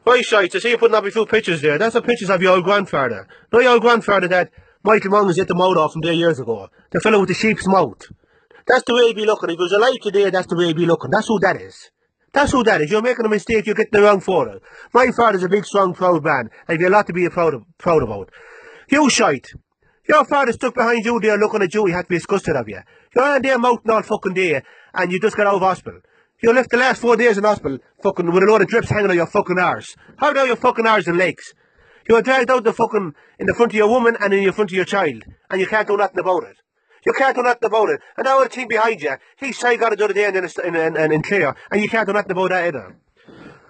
Right, shite, I see you putting up a few pictures there. That's the pictures of your old grandfather. Not your old grandfather that Michael Monaghan's hit the mouth off from there years ago. The fellow with the sheep's mouth. That's the way he'd be looking. If he was alive today, that's the way he'd be looking. That's who that is. That's who that is. You're making a mistake, you're getting the wrong photo. My father's a big, strong, proud man. I've a lot to be proud about. You shite. Your father stuck behind you there looking at you, he had to be disgusted of you. You're on there mouthing all fucking day, and you just got out of hospital. You left the last 4 days in hospital, fucking with a load of drips hanging on your fucking arse. How about your fucking arse and legs? You were dragged out the fucking, in the front of your woman and in the front of your child, and you can't do nothing about it. You can't do nothing about it. And now the thing behind you, he said he got it the other day in Clare, and you can't do nothing about that either.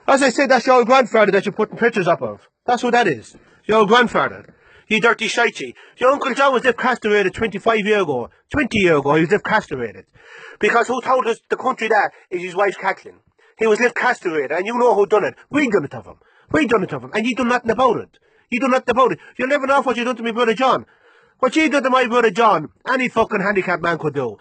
As I said, that's your old grandfather that you're putting pictures up of. That's who that is. Your old grandfather. You dirty shitey. Your Uncle John was left castrated 25 years ago. 20 years ago, he was left castrated. Because who told us the country that is his wife Kathleen. He was left castrated, and you know who done it. We done it of him. We done it of him, and you done nothing about it. You done nothing about it. You'll never know what you done to my brother John. What you done to my brother John, any fucking handicapped man could do.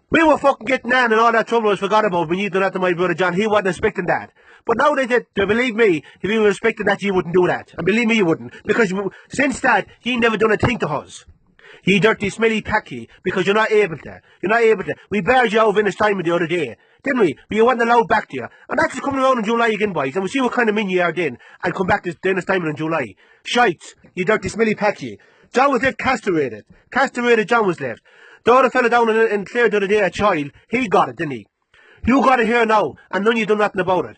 We were fucking getting on and all that trouble was forgot about when you done that to my brother John. He wasn't expecting that. But now they did, believe me, if you were expecting that, you wouldn't do that. And believe me, you wouldn't. Because since that, you never done a thing to us. You dirty, smelly packy, because you're not able to. You're not able to. We barred you out of Venice time the other day, didn't we? But you wasn't allowed back to you. And that's just coming around in July again, boys. And we'll see what kind of men you are then. And come back to Venice time in July. Shites, you dirty, smelly packy. John was left castrated. Castrated John was left. The other fella down in Clare the other day, a child, he got it, didn't he? You got it here now, and none of you done nothing about it.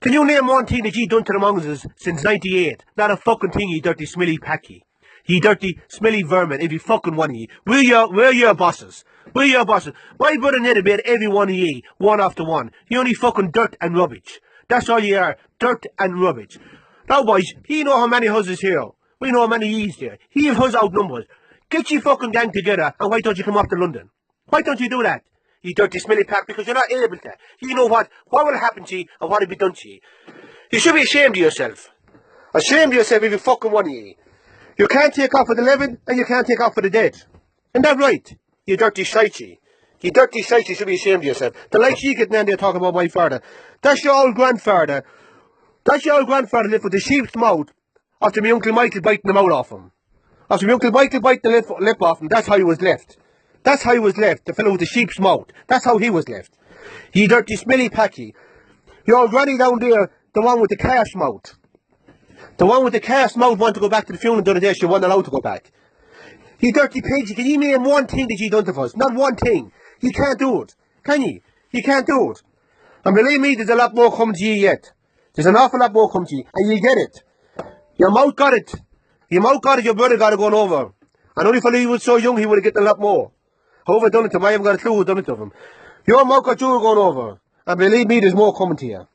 Can you name one thing that you done to the Monaghanses since 98? Not a fucking thing, you dirty, smelly packy. You dirty, smelly vermin, every fucking one of ye. We're your bosses. We're your bosses. My brother Ned made every one of ye, one after one. You only fucking dirt and rubbish. That's all you are, dirt and rubbish. Now boys, you know how many houses here. We know how many ye's there. He has outnumbered. Get your fucking gang together, and why don't you come up to London? Why don't you do that? You dirty, smelly pack, because you're not able to. You know what will happen to you, and what will be done to you. You should be ashamed of yourself. Ashamed of yourself if you fucking one of ye. You can't take off for the living, and you can't take off for the dead. Isn't that right? You dirty shitey. You dirty shitey should be ashamed of yourself. The likes you getting in there talking about my father. That's your old grandfather. That's your old grandfather lived with the sheep's mouth after my Uncle Michael biting the mouth off him. After my Uncle Michael biting the lip off him, that's how he was left. That's how he was left, the fellow with the sheep's mouth. That's how he was left. You dirty, smelly packy. Your granny down there, the one with the calf's mouth. The one with the calf's mouth wanted to go back to the funeral the other day, she wasn't allowed to go back. You dirty pigs, can you name one thing that you done to us? Not one thing. You can't do it. Can you? You can't do it. And believe me, there's a lot more coming to you yet. There's an awful lot more coming to you, and you get it. Your mouth got it. Your mouth got it, your brother got it going over. And only for he was so young, he would have get a lot more. Whoever done it to him, I haven't got a clue who done it to him. Your mouth got you going over. And believe me, there's more coming to you.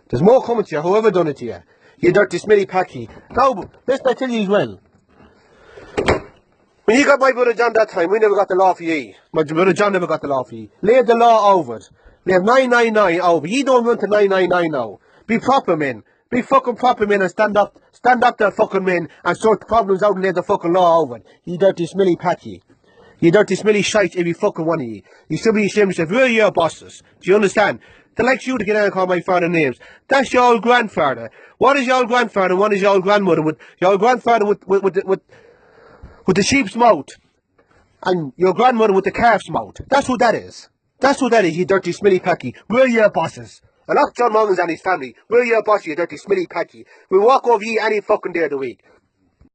There's more coming to you, whoever done it to you. You dirty, smelly packy. Now, listen, I tell you as well. When you got my brother John that time, we never got the law for ye. My brother John never got the law for ye. Lay the law over it. Lay 999 over. You don't run to 999 now. Be proper men. Be fucking proper men and stand up there fucking men and sort problems out and lay the fucking law over it. You dirty, smelly packy. You dirty, smelly shite, every fucking one of ye. You should be ashamed of yourself. We're your bosses. Do you understand? They like you to get out and call my father names. That's your old grandfather. What is your old grandfather? What is your old grandmother? With your old grandfather with the sheep's mouth, and your grandmother with the calf's mouth. That's who that is. That's who that is, you dirty, smelly packy. We're your bosses. And not John Monaghan and his family. We're your bosses, you dirty, smelly packy. We walk over ye any fucking day of the week.